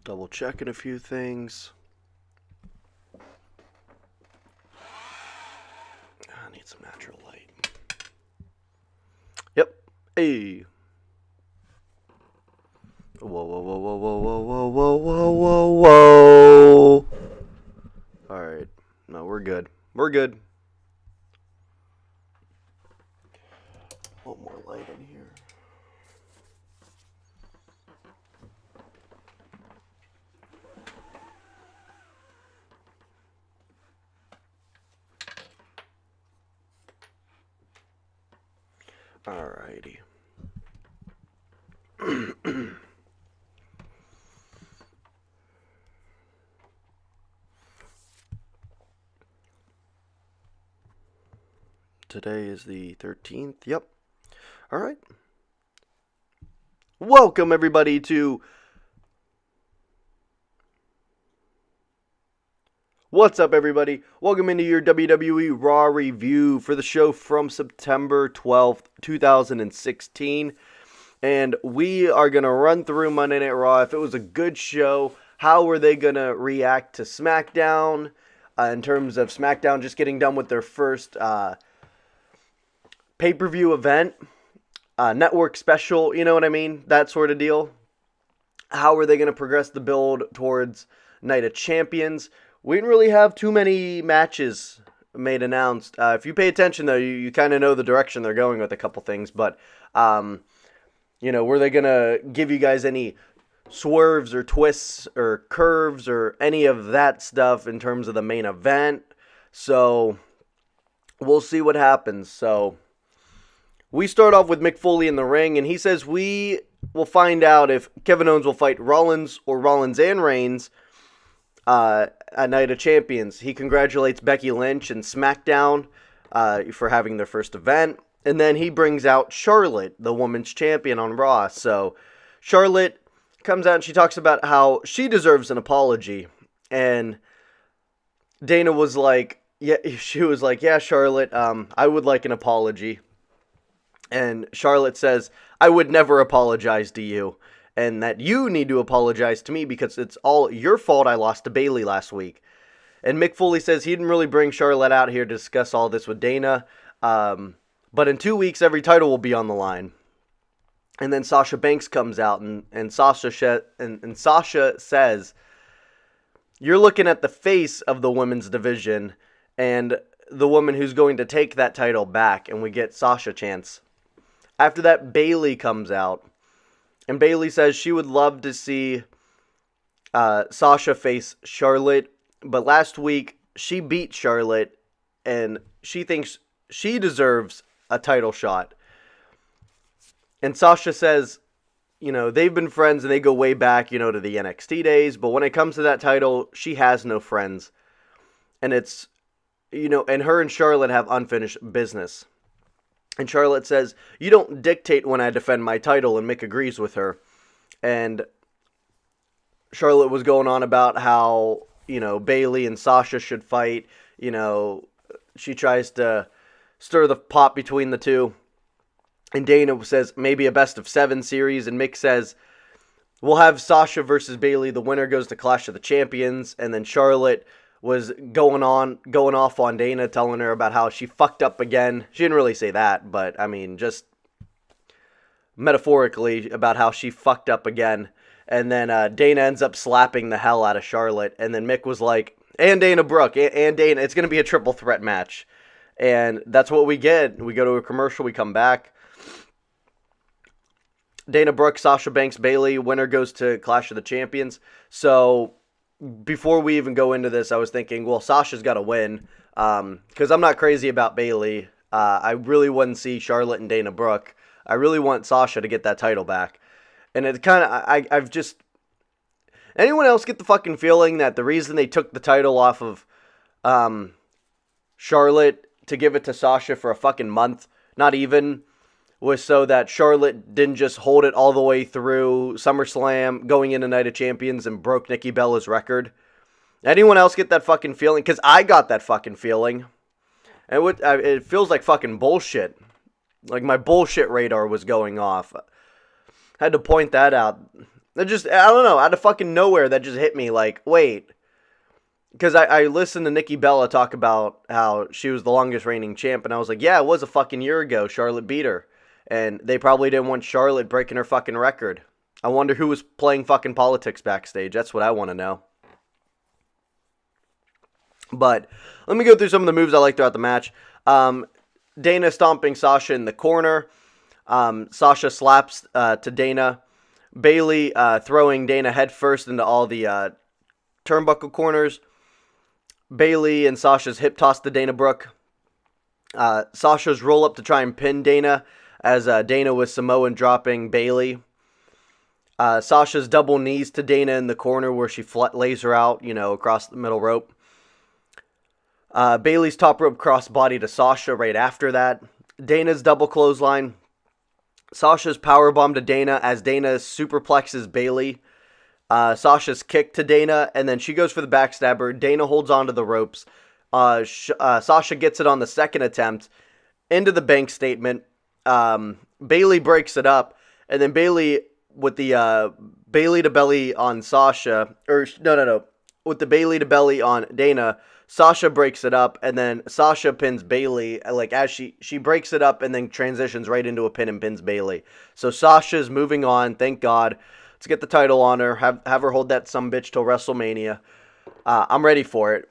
Double checking a few things. I need some natural light. Yep. Hey. Whoa, whoa, whoa, whoa, whoa, whoa, whoa, whoa, whoa, whoa, whoa. Alright. No, we're good. We're good. A little more light in here. Alrighty. Today is the 13th. Yep. Alright. Welcome, everybody, to... What's up, everybody? Welcome into your WWE Raw review for the show from September 12th, 2016. And we are going to run through Monday Night Raw. If it was a good show, how were they going to react to SmackDown? In terms of SmackDown just getting done with their first pay-per-view event, network special, you know what I mean? That sort of deal. How are they going to progress the build towards Night of Champions? We didn't really have too many matches made announced. If you pay attention, though, you kind of know the direction they're going with a couple things. But, were they going to give you guys any swerves or twists or curves or any of that stuff in terms of the main event? So, we'll see what happens. So, we start off with Mick Foley in the ring, and he says we will find out if Kevin Owens will fight Rollins or Rollins and Reigns at Night of Champions. He congratulates Becky Lynch and SmackDown for having their first event. And then he brings out Charlotte, the women's champion on Raw. So Charlotte comes out and she talks about how she deserves an apology. And Dana was like, yeah, Charlotte, I would like an apology. And Charlotte says, I would never apologize to you. And that you need to apologize to me because it's all your fault I lost to Bayley last week. And Mick Foley says he didn't really bring Charlotte out here to discuss all this with Dana. But in 2 weeks, every title will be on the line. And then Sasha Banks comes out and Sasha says, you're looking at the face of the women's division and the woman who's going to take that title back. And we get Sasha chance. After that, Bayley comes out. And Bayley says she would love to see Sasha face Charlotte. But last week, she beat Charlotte. And she thinks she deserves a title shot. And Sasha says, they've been friends and they go way back, to the NXT days. But when it comes to that title, she has no friends. And it's, and her and Charlotte have unfinished business. And Charlotte says, you don't dictate when I defend my title, and Mick agrees with her. And Charlotte was going on about how, Bayley and Sasha should fight. She tries to stir the pot between the two. And Dana says, maybe a best of 7 series. And Mick says, we'll have Sasha versus Bayley. The winner goes to Clash of the Champions. And then Charlotte was going off on Dana, telling her about how she fucked up again. She didn't really say that, but just metaphorically about how she fucked up again. And then Dana ends up slapping the hell out of Charlotte. And then Mick was like, and Dana Brooke, and Dana, it's going to be a triple threat match. And that's what we get. We go to a commercial, we come back. Dana Brooke, Sasha Banks, Bayley, winner goes to Clash of the Champions. So before we even go into this, I was thinking, well, Sasha's got to win, because I'm not crazy about Bayley. I really wouldn't see Charlotte and Dana Brooke. I really want Sasha to get that title back. And it kind of, I've just, anyone else get the fucking feeling that the reason they took the title off of Charlotte to give it to Sasha for a fucking month, not even, was so that Charlotte didn't just hold it all the way through SummerSlam, going into Night of Champions, and broke Nikki Bella's record? Anyone else get that fucking feeling? Because I got that fucking feeling. And it feels like fucking bullshit. Like my bullshit radar was going off. I had to point that out. That just, I don't know, out of fucking nowhere, that just hit me like, wait. Because I listened to Nikki Bella talk about how she was the longest reigning champ, and I was like, yeah, it was a fucking year ago. Charlotte beat her. And they probably didn't want Charlotte breaking her fucking record. I wonder who was playing fucking politics backstage. That's what I want to know. But let me go through some of the moves I liked throughout the match. Dana stomping Sasha in the corner. Sasha slaps to Dana. Bayley throwing Dana headfirst into all the turnbuckle corners. Bayley and Sasha's hip toss to Dana Brooke. Sasha's roll up to try and pin Dana as Dana was Samoan dropping Bayley. Sasha's double knees to Dana in the corner where she lays her out, across the middle rope. Bayley's top rope crossbody to Sasha right after that. Dana's double clothesline. Sasha's powerbomb to Dana as Dana superplexes Bayley. Sasha's kick to Dana, and then she goes for the backstabber. Dana holds onto the ropes. Sasha gets it on the second attempt into the bank statement. Bayley breaks it up, and then Bayley with the Bayley to belly on Sasha, with the Bayley to belly on Dana. Sasha breaks it up, and then Sasha pins Bayley, like, as she breaks it up and then transitions right into a pin and pins Bayley. So Sasha's moving on, thank God. Let's get the title on her, have her hold that sumbitch till WrestleMania. I'm ready for it.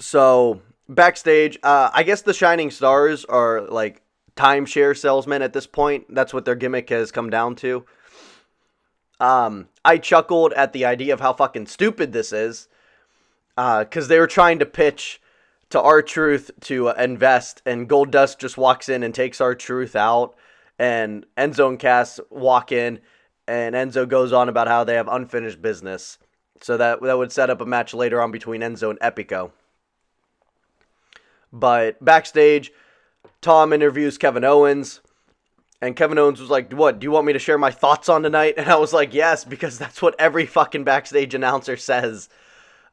So, backstage, I guess the Shining Stars are, like, timeshare salesmen at this point. That's what their gimmick has come down to. I chuckled at the idea of how fucking stupid this is, because they were trying to pitch to R-Truth to invest, and Goldust just walks in and takes R-Truth out, and Enzo and Cass walk in, and Enzo goes on about how they have unfinished business, so that would set up a match later on between Enzo and Epico. But backstage, Tom interviews Kevin Owens, and Kevin Owens was like, what, do you want me to share my thoughts on tonight? And I was like, yes, because that's what every fucking backstage announcer says.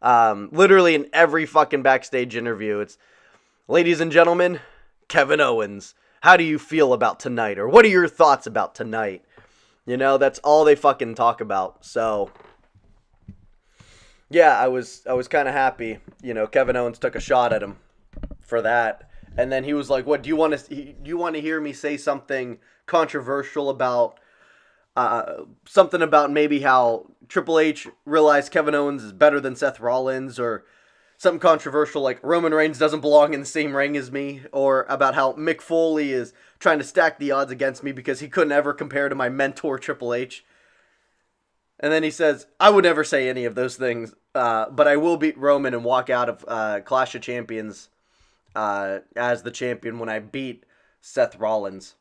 Literally in every fucking backstage interview. It's, ladies and gentlemen, Kevin Owens, how do you feel about tonight? Or what are your thoughts about tonight? That's all they fucking talk about. So, yeah, I was kind of happy. Kevin Owens took a shot at him for that. And then he was like, what, do you want to hear me say something controversial about something about maybe how Triple H realized Kevin Owens is better than Seth Rollins, or something controversial like Roman Reigns doesn't belong in the same ring as me, or about how Mick Foley is trying to stack the odds against me because he couldn't ever compare to my mentor Triple H. And then he says, I would never say any of those things, but I will beat Roman and walk out of Clash of Champions as the champion when I beat Seth Rollins.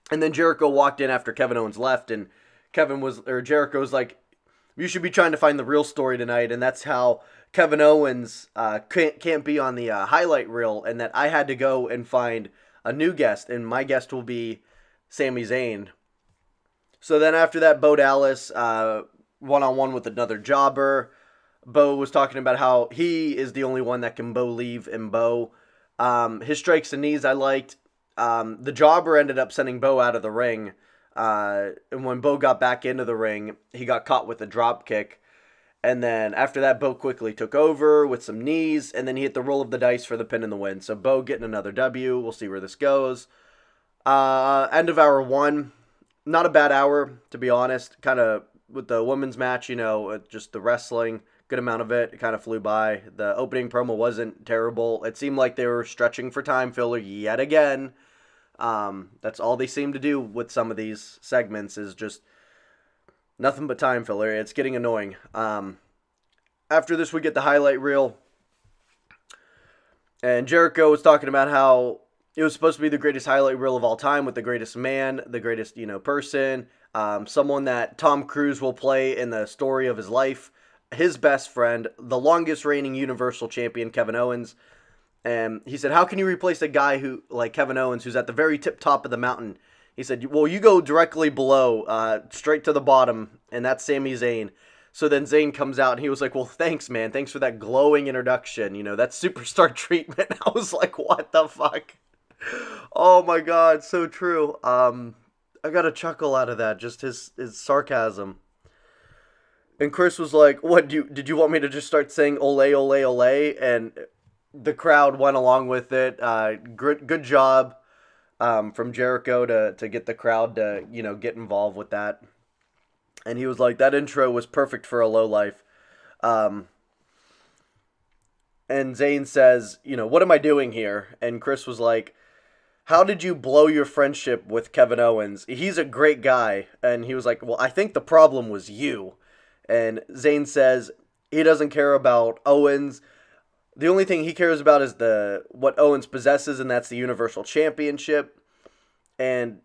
And then Jericho walked in after Kevin Owens left, and Jericho was like, you should be trying to find the real story tonight, and that's how Kevin Owens can't be on the highlight reel, and that I had to go and find a new guest, and my guest will be Sami Zayn. So then after that, Bo Dallas, one-on-one with another jobber. Bo was talking about how he is the only one that can Bo leave in Bo. His strikes and knees I liked. The jobber ended up sending Bo out of the ring. And when Bo got back into the ring, he got caught with a drop kick. And then after that, Bo quickly took over with some knees. And then he hit the roll of the dice for the pin and the win. So Bo getting another W. We'll see where this goes. End of hour one. Not a bad hour, to be honest. Kind of with the women's match, just the wrestling. Good amount of it. It kind of flew by. The opening promo wasn't terrible. It seemed like they were stretching for time filler yet again. That's all they seem to do with some of these segments, is just nothing but time filler. It's getting annoying. After this, we get the highlight reel. And Jericho was talking about how it was supposed to be the greatest highlight reel of all time, with the greatest man, the greatest, person, someone that Tom Cruise will play in the story of his life. His best friend, the longest reigning Universal Champion, Kevin Owens. And he said, how can you replace a guy who, like Kevin Owens, who's at the very tip top of the mountain? He said, well, you go directly below, straight to the bottom, and that's Sami Zayn. So then Zayn comes out, and he was like, well, thanks, man. Thanks for that glowing introduction. That's superstar treatment. I was like, what the fuck? Oh, my God. So true. I got a chuckle out of that, just his sarcasm. And Chris was like, "What did you want me to just start saying ole ole ole?" And the crowd went along with it. Good job from Jericho to get the crowd to get involved with that. And he was like, "That intro was perfect for a low life." Um, and Zayn says, "What am I doing here?" And Chris was like, "How did you blow your friendship with Kevin Owens? He's a great guy." And he was like, "Well, I think the problem was you." And Zayn says he doesn't care about Owens. The only thing he cares about is what Owens possesses, and that's the Universal Championship. And,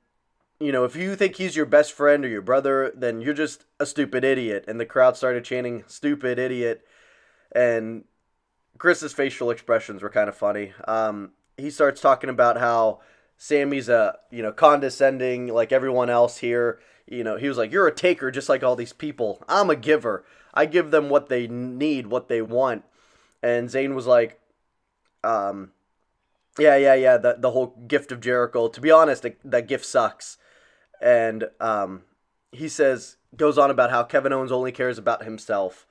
if you think he's your best friend or your brother, then you're just a stupid idiot. And the crowd started chanting, "Stupid idiot." And Chris's facial expressions were kind of funny. He starts talking about how Sammy's condescending like everyone else here. He was like, "You're a taker just like all these people. I'm a giver. I give them what they need, what they want." And Zayn was like, yeah, the whole gift of Jericho. To be honest, that gift sucks. And he goes on about how Kevin Owens only cares about himself.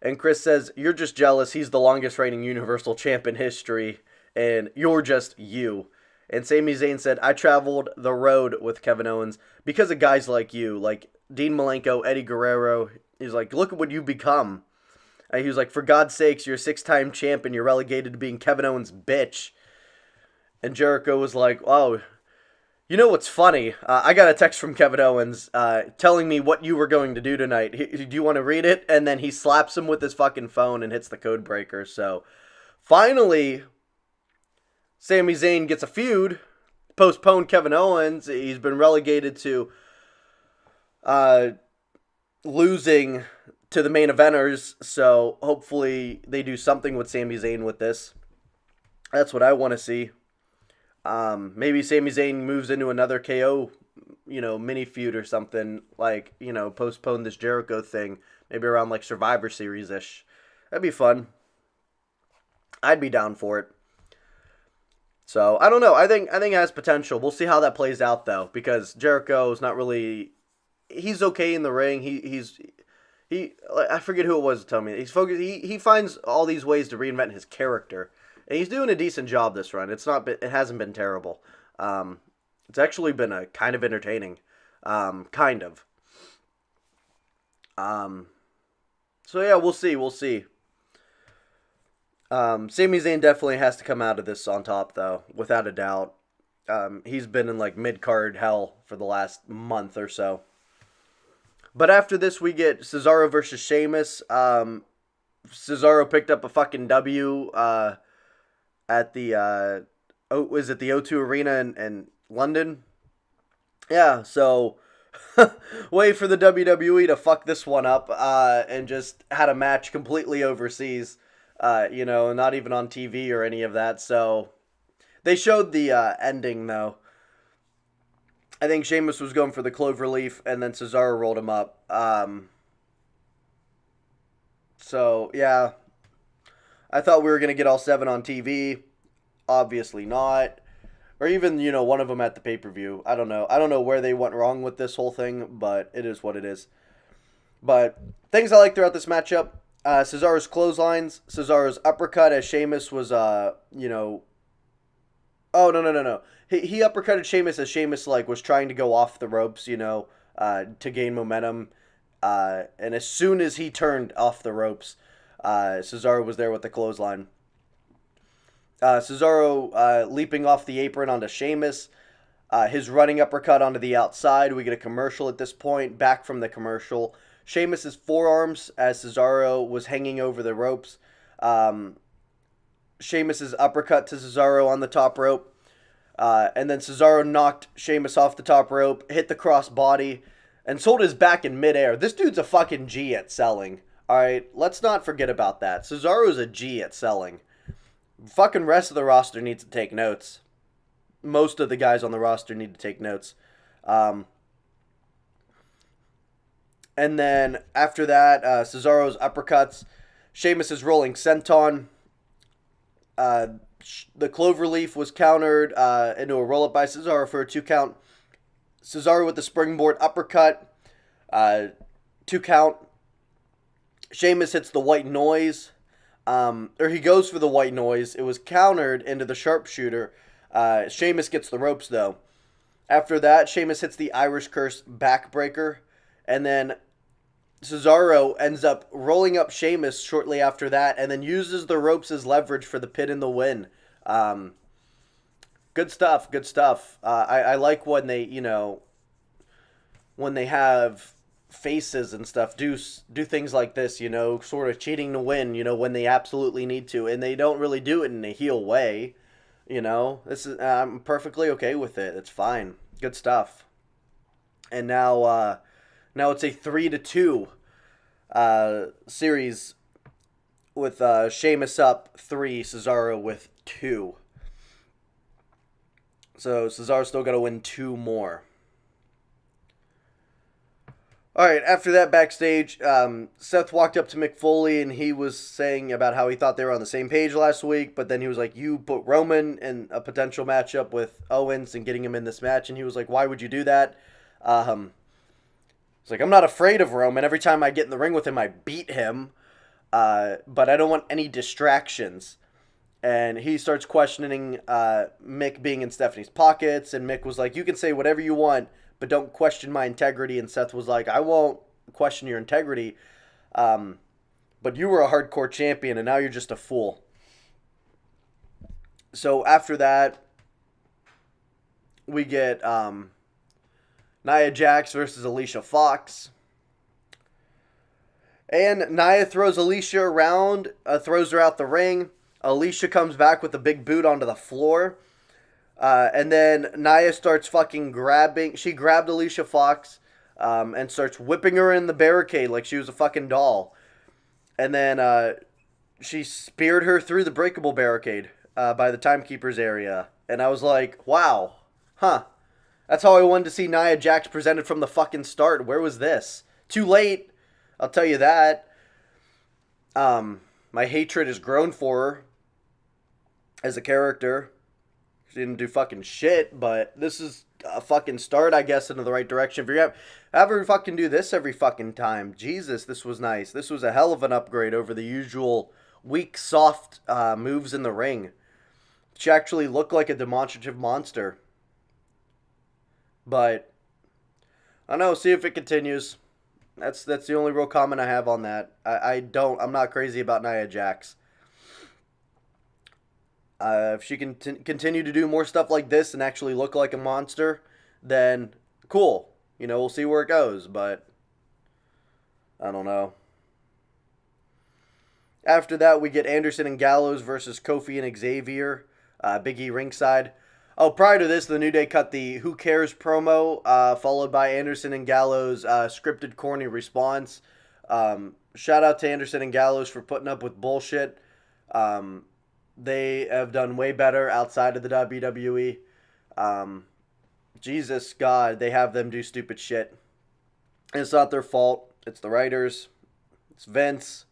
And Chris says, "You're just jealous. He's the longest reigning Universal Champ in history, and you're just you." And Sami Zayn said, "I traveled the road with Kevin Owens because of guys like you, like Dean Malenko, Eddie Guerrero." He's like, "Look at what you've become." And he was like, "For God's sakes, you're a 6-time champ and you're relegated to being Kevin Owens' bitch." And Jericho was like, "Oh, you know what's funny? I got a text from Kevin Owens telling me what you were going to do tonight. Do you want to read it?" And then he slaps him with his fucking phone and hits the code breaker. So finally, Sami Zayn gets a feud. Postponed Kevin Owens. He's been relegated to losing to the main eventers. So hopefully they do something with Sami Zayn with this. That's what I want to see. Maybe Sami Zayn moves into another KO, mini feud or something. Like, postpone this Jericho thing. Maybe around like Survivor Series-ish. That'd be fun. I'd be down for it. So, I don't know. I think it has potential. We'll see how that plays out, though. Because Jericho's not really... He's okay in the ring. I forget who it was to tell me. He's focused. He finds all these ways to reinvent his character. And he's doing a decent job this run. It hasn't been terrible. It's actually been a kind of entertaining. Kind of. So, yeah, we'll see. Sami Zayn definitely has to come out of this on top, though, without a doubt. He's been in like mid-card hell for the last month or so. But after this, we get Cesaro versus Sheamus. Cesaro picked up a fucking W at the was it the O2 Arena in London? Yeah, so wait for the WWE to fuck this one up and just had a match completely overseas. Not even on TV or any of that. So they showed the ending, though. I think Sheamus was going for the cloverleaf, and then Cesaro rolled him up. So, yeah. I thought we were going to get all 7 on TV. Obviously not. Or even, one of them at the pay-per-view. I don't know. I don't know where they went wrong with this whole thing, but it is what it is. But things I like throughout this matchup. Cesaro's clotheslines, Cesaro's uppercut as Sheamus was, Oh, no. He uppercutted Sheamus as Sheamus, was trying to go off the ropes, to gain momentum. And as soon as he turned off the ropes, Cesaro was there with the clothesline. Cesaro leaping off the apron onto Sheamus. His running uppercut onto the outside. We get a commercial at this point. Back from the commercial. Sheamus' forearms as Cesaro was hanging over the ropes. Sheamus' uppercut to Cesaro on the top rope. And then Cesaro knocked Sheamus off the top rope, hit the cross body, and sold his back in midair. This dude's a fucking G at selling. Alright, let's not forget about that. Cesaro's a G at selling. Fucking rest of the roster needs to take notes. Most of the guys on the roster need to take notes. And then after that, Cesaro's uppercuts, Sheamus' rolling senton. The cloverleaf was countered into a roll-up by Cesaro for a 2 count. Cesaro with the springboard uppercut. 2 count. Sheamus hits the white noise. Or he goes for the white noise. It was countered into the sharpshooter. Sheamus gets the ropes, though. After that, Sheamus hits the Irish Curse backbreaker. And then Cesaro ends up rolling up Sheamus shortly after that, and then uses the ropes as leverage for the pin and the win. Good stuff. Good stuff. I like when they, when they have faces and stuff do things like this, sort of cheating to win, when they absolutely need to, and they don't really do it in a heel way. This is I'm perfectly okay with it. It's fine. Good stuff. And now it's a 3-2 series with Sheamus up 3, Cesaro with 2. So Cesaro's still got to win 2 more. All right, after that backstage, Seth walked up to Mick Foley and he was saying about how he thought they were on the same page last week, but then he was like, you put Roman in a potential matchup with Owens and getting him in this match, and he was like, why would you do that? It's like, I'm not afraid of Roman. Every time I get in the ring with him, I beat him, but I don't want any distractions. And he starts questioning Mick being in Stephanie's pockets, and Mick was like, you can say whatever you want, but don't question my integrity. And Seth was like, I won't question your integrity, but you were a hardcore champion, and now you're just a fool. So after that, we get Nia Jax versus Alicia Fox. And Nia throws Alicia around, throws her out the ring. Alicia comes back with a big boot onto the floor. And then Nia starts fucking she grabbed Alicia Fox and starts whipping her in the barricade like she was a fucking doll. And then she speared her through the breakable barricade by the timekeeper's area. And I was like, wow, that's how I wanted to see Nia Jax presented from the fucking start. Where was this? Too late, I'll tell you that. My hatred has grown for her as a character. She didn't do fucking shit, but this is a fucking start, I guess, into the right direction. If you're ever fucking do this every fucking time, Jesus, this was nice. This was a hell of an upgrade over the usual weak, soft moves in the ring. She actually looked like a demonstrative monster. But I don't know, see if it continues. That's the only real comment I have on that. I'm not crazy about Nia Jax. If she can continue to do more stuff like this and actually look like a monster, then cool. We'll see where it goes, but I don't know. After that, we get Anderson and Gallows versus Kofi and Xavier. Big E ringside. Oh, prior to this, the New Day cut the Who Cares promo, followed by Anderson and Gallows' scripted corny response. Shout out to Anderson and Gallows for putting up with bullshit. They have done way better outside of the WWE. Jesus, God, they have them do stupid shit. And it's not their fault. It's the writers. It's Vince.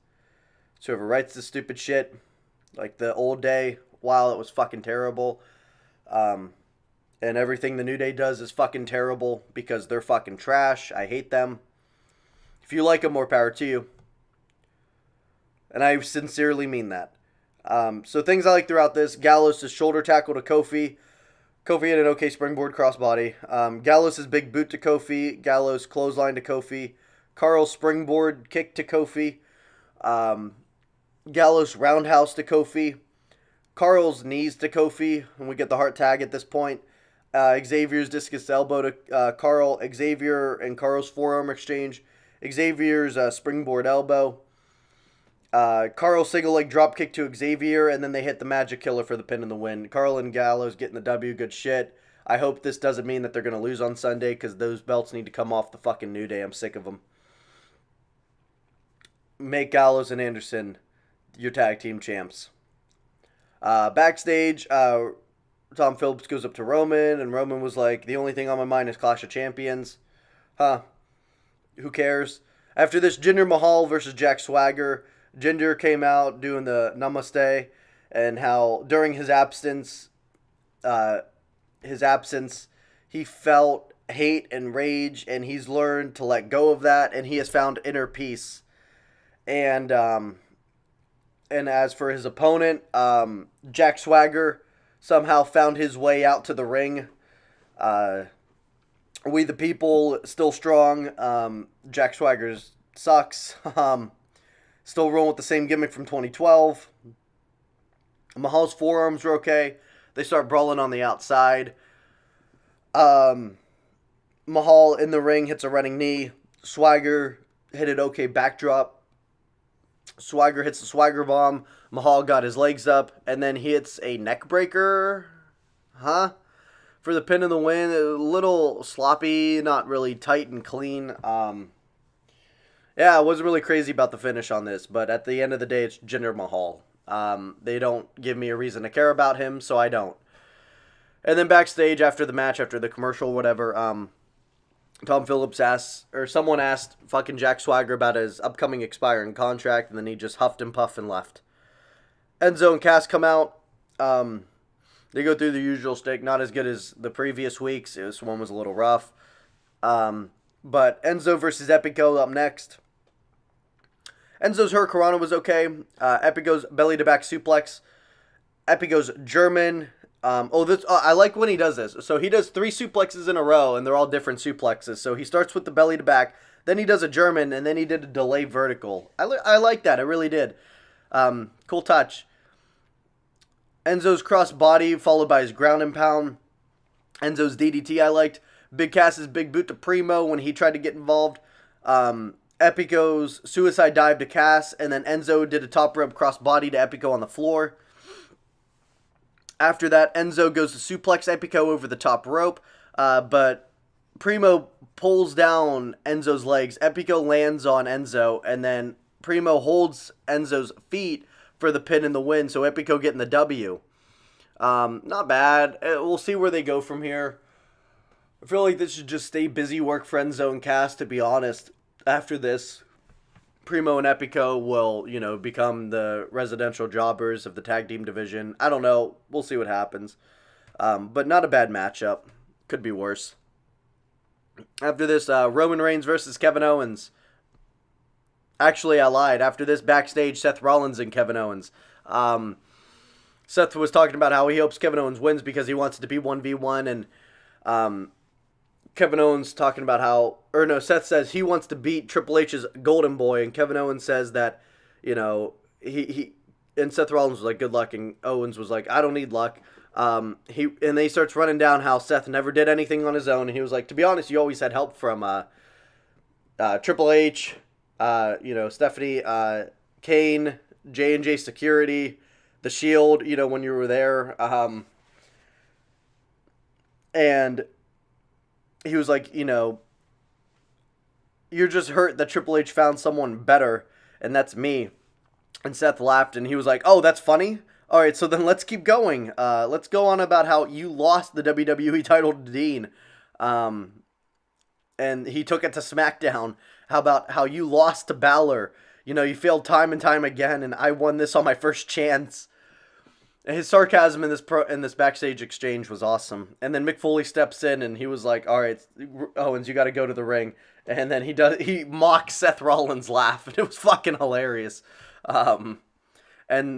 It's whoever writes this stupid shit. Like the old day, wow, it was fucking terrible. And everything the New Day does is fucking terrible because they're fucking trash. I hate them. If you like them, more power to you. And I sincerely mean that. So things I like throughout this: Gallows' shoulder tackle to Kofi. Kofi had an okay springboard crossbody. Gallows' big boot to Kofi. Gallows clothesline to Kofi. Carl's springboard kick to Kofi. Gallows roundhouse to Kofi. Carl's knees to Kofi, and we get the heart tag at this point. Xavier's discus elbow to Carl. Xavier and Carl's forearm exchange. Xavier's springboard elbow. Carl single leg drop kick to Xavier, and then they hit the Magic Killer for the pin and the win. Carl and Gallows getting the W. Good shit. I hope this doesn't mean that they're going to lose on Sunday, because those belts need to come off the fucking New Day. I'm sick of them. Make Gallows and Anderson your tag team champs. Backstage, Tom Phillips goes up to Roman, and Roman was like, the only thing on my mind is Clash of Champions. Who cares? After this, Jinder Mahal versus Jack Swagger. Jinder came out doing the namaste, and how during his absence, he felt hate and rage, and he's learned to let go of that, and he has found inner peace. And as for his opponent, Jack Swagger somehow found his way out to the ring. Uh, we the people still strong. Jack Swagger sucks. Still rolling with the same gimmick from 2012. Mahal's forearms were okay. They start brawling on the outside. Mahal in the ring hits a running knee. Swagger hit an okay backdrop. Swagger hits the Swagger bomb. Mahal got his legs up, and then he hits a neck breaker. For the pin and the win. A little sloppy, not really tight and clean. Yeah, I wasn't really crazy about the finish on this, but at the end of the day, it's Jinder Mahal. They don't give me a reason to care about him, so I don't. And then backstage after the match, after the commercial, whatever, Tom Phillips asked, or someone asked fucking Jack Swagger about his upcoming expiring contract, and then he just huffed and puffed and left. Enzo and Cass come out. They go through the usual stick, not as good as the previous weeks. This one was a little rough. But Enzo versus Epico up next. Enzo's Hurricanrana was okay. Epico's belly-to-back suplex. Epico's German. I like when he does this. So he does 3 suplexes in a row, and they're all different suplexes. So he starts with the belly-to-back, then he does a German, and then he did a delay vertical. I like that. I really did. Cool touch. Enzo's cross body, followed by his ground and pound. Enzo's DDT I liked. Big Cass's big boot to Primo when he tried to get involved. Epico's suicide dive to Cass, and then Enzo did a top rope cross body to Epico on the floor. After that, Enzo goes to suplex Epico over the top rope, but Primo pulls down Enzo's legs. Epico lands on Enzo, and then Primo holds Enzo's feet for the pin and the win, so Epico getting the W. Not bad. We'll see where they go from here. I feel like this should just stay busy work for Enzo and Cass, to be honest. After this, Primo and Epico will, become the residential jobbers of the tag team division. I don't know. We'll see what happens. But not a bad matchup. Could be worse. After this, Roman Reigns versus Kevin Owens. Actually, I lied. After this, backstage, Seth Rollins and Kevin Owens. Seth was talking about how he hopes Kevin Owens wins because he wants it to be 1v1, and Kevin Owens talking about Seth says he wants to beat Triple H's Golden Boy, and Kevin Owens says that, he and Seth Rollins was like, good luck, and Owens was like, I don't need luck. And then he starts running down how Seth never did anything on his own, and he was like, to be honest, you always had help from Triple H, Stephanie, Kane, J&J Security, The Shield, when you were there, and he was like, you're just hurt that Triple H found someone better, and that's me. And Seth laughed, and he was like, oh, that's funny? All right, so then let's keep going. Let's go on about how you lost the WWE title to Dean. And he took it to SmackDown. How about how you lost to Balor? You failed time and time again, and I won this on my first chance. His sarcasm in this backstage exchange was awesome. And then Mick Foley steps in, and he was like, all right, Owens, you got to go to the ring. And then he mocks Seth Rollins' laugh, and it was fucking hilarious. And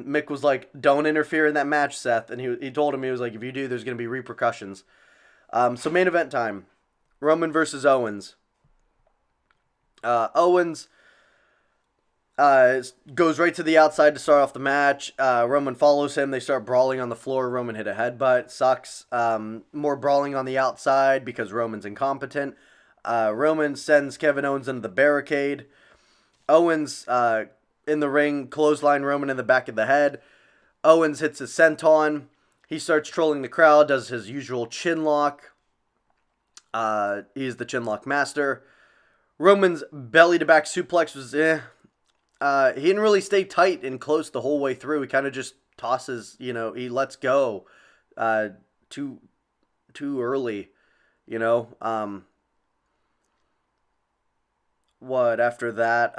Mick was like, don't interfere in that match, Seth. And he told him, he was like, if you do, there's going to be repercussions. So main event time. Roman versus Owens. Owens goes right to the outside to start off the match. Roman follows him. They start brawling on the floor. Roman hit a headbutt. Sucks. More brawling on the outside because Roman's incompetent. Roman sends Kevin Owens into the barricade. Owens in the ring, clothesline Roman in the back of the head. Owens hits his senton. He starts trolling the crowd, does his usual chin lock. He's the chin lock master. Roman's belly-to-back suplex was he didn't really stay tight and close the whole way through. He kind of just tosses, he lets go too early, What after that?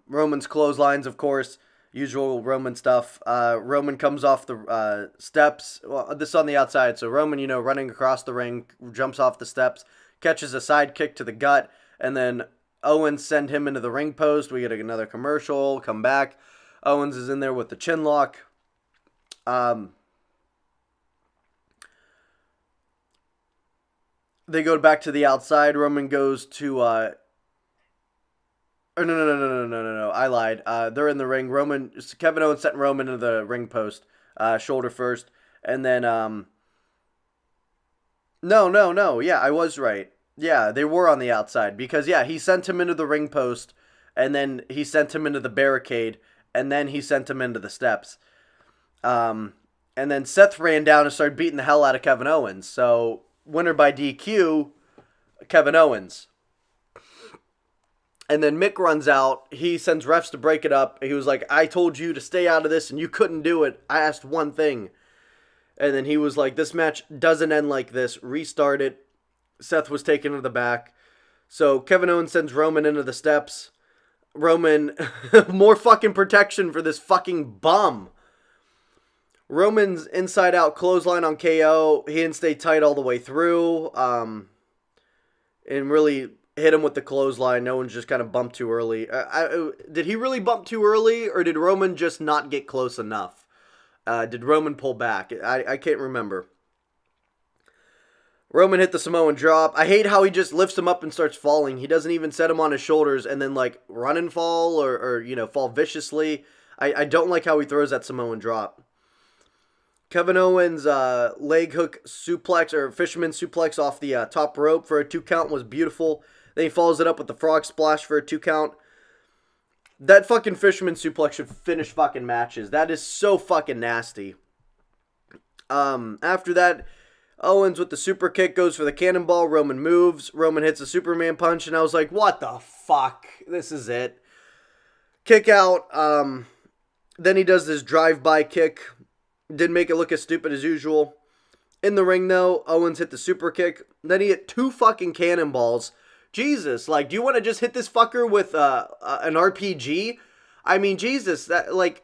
Roman's clotheslines, of course, usual Roman stuff. Roman comes off the steps. Well, this is on the outside, so Roman, running across the ring, jumps off the steps, catches a side kick to the gut, and then Owens send him into the ring post. We get another commercial, come back. Owens is in there with the chin lock. They go back to the outside. Roman goes to... no. I lied. They're in the ring. Kevin Owens sent Roman into the ring post. Shoulder first. And then... No. Yeah, I was right. Yeah, they were on the outside. Because, yeah, he sent him into the ring post. And then he sent him into the barricade. And then he sent him into the steps. And then Seth ran down and started beating the hell out of Kevin Owens. So, winner by DQ, Kevin Owens. And then Mick runs out. He sends refs to break it up. He was like, I told you to stay out of this and you couldn't do it. I asked one thing. And then he was like, this match doesn't end like this. Restart it. Seth was taken to the back. So Kevin Owens sends Roman into the steps. Roman, more fucking protection for this fucking bum. Roman's inside out clothesline on KO. He didn't stay tight all the way through. And really hit him with the clothesline. No one's just kind of bumped too early. Did he really bump too early, or did Roman just not get close enough? Did Roman pull back? I can't remember. Roman hit the Samoan drop. I hate how he just lifts him up and starts falling. He doesn't even set him on his shoulders and then like run and fall or fall viciously. I don't like how he throws that Samoan drop. Kevin Owens' leg hook suplex or fisherman suplex off the top rope for a 2 count was beautiful. Then he follows it up with the frog splash for a 2 count. That fucking fisherman suplex should finish fucking matches. That is so fucking nasty. After that, Owens with the super kick goes for the cannonball. Roman moves. Roman hits a Superman punch, and I was like, what the fuck? This is it. Kick out. Then he does this drive-by kick. Didn't make it look as stupid as usual. In the ring, though, Owens hit the super kick. Then he hit 2 fucking cannonballs. Jesus, like, do you want to just hit this fucker with an RPG? I mean, Jesus, that, like,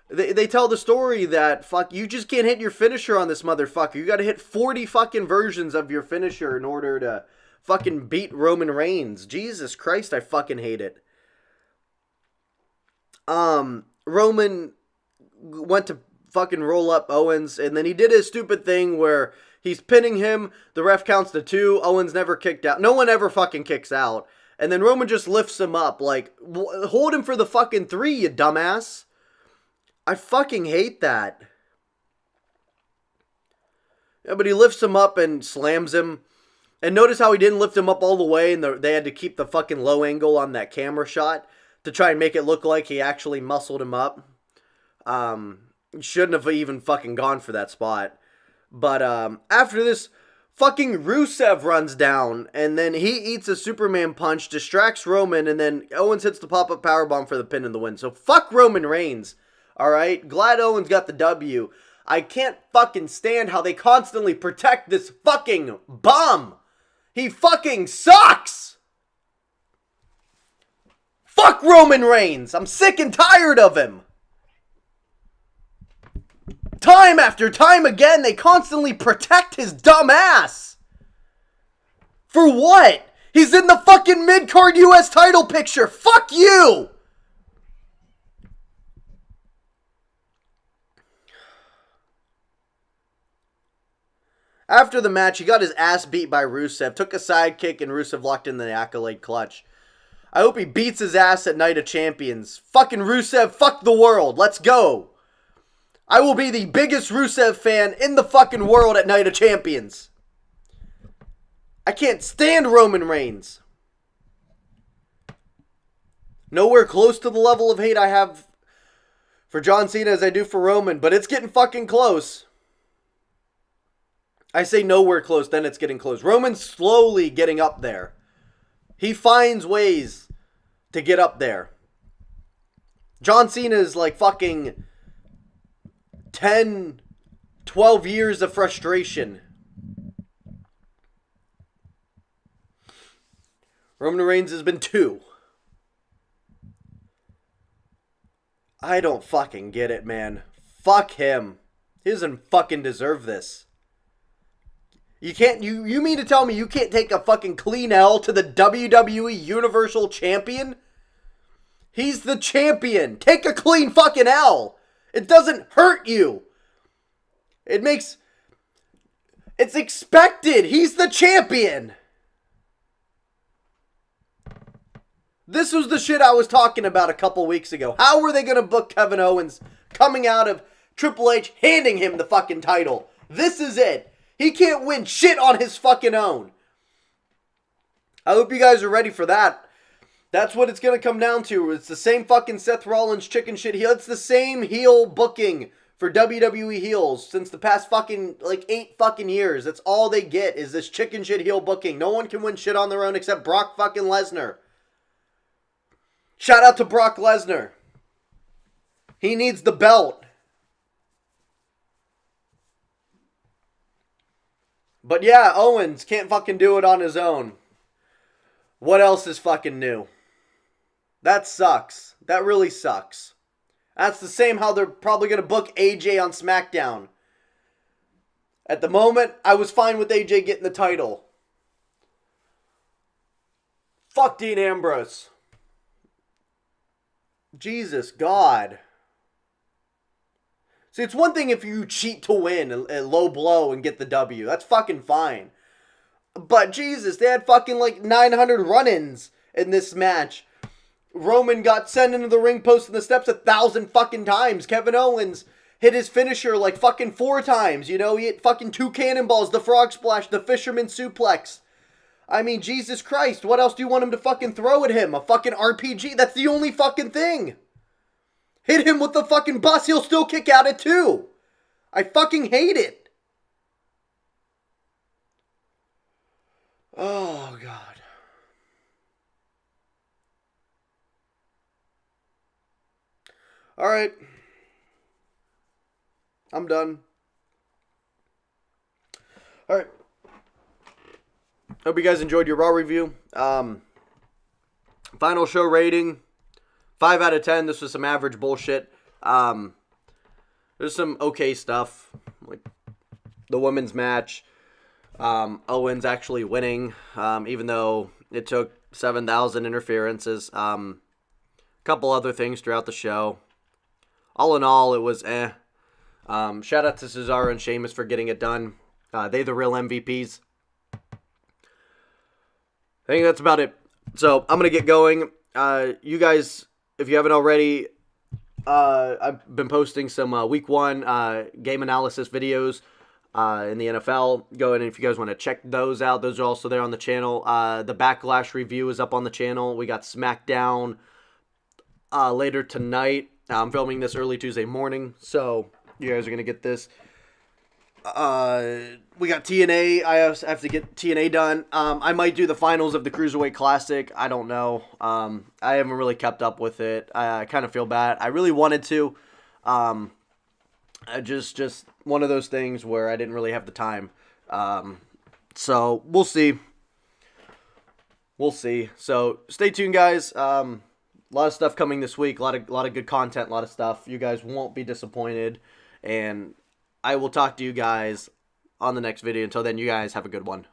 they tell the story that, fuck, you just can't hit your finisher on this motherfucker. You gotta hit 40 fucking versions of your finisher in order to fucking beat Roman Reigns. Jesus Christ, I fucking hate it. Roman went to fucking roll up Owens, and then he did his stupid thing where he's pinning him, the ref counts to 2, Owens never kicked out. No one ever fucking kicks out. And then Roman just lifts him up, like, hold him for the fucking 3, you dumbass. I fucking hate that. Yeah, but he lifts him up and slams him. And notice how he didn't lift him up all the way, and they had to keep the fucking low angle on that camera shot to try and make it look like he actually muscled him up. Shouldn't have even fucking gone for that spot. But after this, fucking Rusev runs down, and then he eats a Superman punch, distracts Roman, and then Owens hits the pop-up powerbomb for the pin and the win. So fuck Roman Reigns, alright? Glad Owens got the W. I can't fucking stand how they constantly protect this fucking bum. He fucking sucks! Fuck Roman Reigns! I'm sick and tired of him! Time after time again, they constantly protect his dumb ass. For what? He's in the fucking mid-card US title picture. Fuck you! After the match, he got his ass beat by Rusev, took a sidekick, and Rusev locked in the Accolade clutch. I hope he beats his ass at Night of Champions. Fucking Rusev, fuck the world. Let's go. I will be the biggest Rusev fan in the fucking world at Night of Champions. I can't stand Roman Reigns. Nowhere close to the level of hate I have for John Cena as I do for Roman, but it's getting fucking close. I say nowhere close, then it's getting close. Roman's slowly getting up there. He finds ways to get up there. John Cena is like fucking 10, 12 years of frustration. Roman Reigns has been 2. I don't fucking get it, man. Fuck him. He doesn't fucking deserve this. You can't. You mean to tell me you can't take a fucking clean L to the WWE Universal Champion? He's the champion. Take a clean fucking L. It doesn't hurt you. It's expected. He's the champion. This was the shit I was talking about a couple weeks ago. How were they going to book Kevin Owens coming out of Triple H handing him the fucking title? This is it. He can't win shit on his fucking own. I hope you guys are ready for that. That's what it's going to come down to. It's the same fucking Seth Rollins chicken shit heel. It's the same heel booking for WWE heels since the past fucking, 8 fucking years. That's all they get is this chicken shit heel booking. No one can win shit on their own except Brock fucking Lesnar. Shout out to Brock Lesnar. He needs the belt. But yeah, Owens can't fucking do it on his own. What else is fucking new? That sucks. That really sucks. That's the same how they're probably going to book AJ on SmackDown. At the moment, I was fine with AJ getting the title. Fuck Dean Ambrose. Jesus, God. See, it's one thing if you cheat to win a low blow and get the W. That's fucking fine. But Jesus, they had fucking 900 run-ins in this match. Roman got sent into the ring post in the steps 1,000 fucking times. Kevin Owens hit his finisher fucking 4 times. You know, he hit fucking 2 cannonballs, the frog splash, the fisherman suplex. I mean, Jesus Christ, what else do you want him to fucking throw at him? A fucking RPG? That's the only fucking thing. Hit him with the fucking bus, he'll still kick out it too. I fucking hate it. Oh, God. Alright. I'm done. Alright. Hope you guys enjoyed your Raw review. Final show rating, 5 out of 10. This was some average bullshit. There's some okay stuff, like the women's match. Owens actually winning, even though it took 7,000 interferences. Couple other things throughout the show. All in all, it was eh. Shout out to Cesaro and Sheamus for getting it done. They the real MVPs. I think that's about it. So I'm going to get going. You guys, if you haven't already, I've been posting some week 1 game analysis videos in the NFL. Go ahead and if you guys want to check those out, those are also there on the channel. The Backlash review is up on the channel. We got SmackDown later tonight. I'm filming this early Tuesday morning, so you guys are going to get this. We got TNA. I have to get TNA done. I might do the finals of the Cruiserweight Classic. I don't know. I haven't really kept up with it. I kind of feel bad. I really wanted to. Just one of those things where I didn't really have the time. So we'll see. We'll see. So stay tuned, guys. A lot of stuff coming this week. A lot of good content. A lot of stuff. You guys won't be disappointed. And I will talk to you guys on the next video. Until then, you guys have a good one.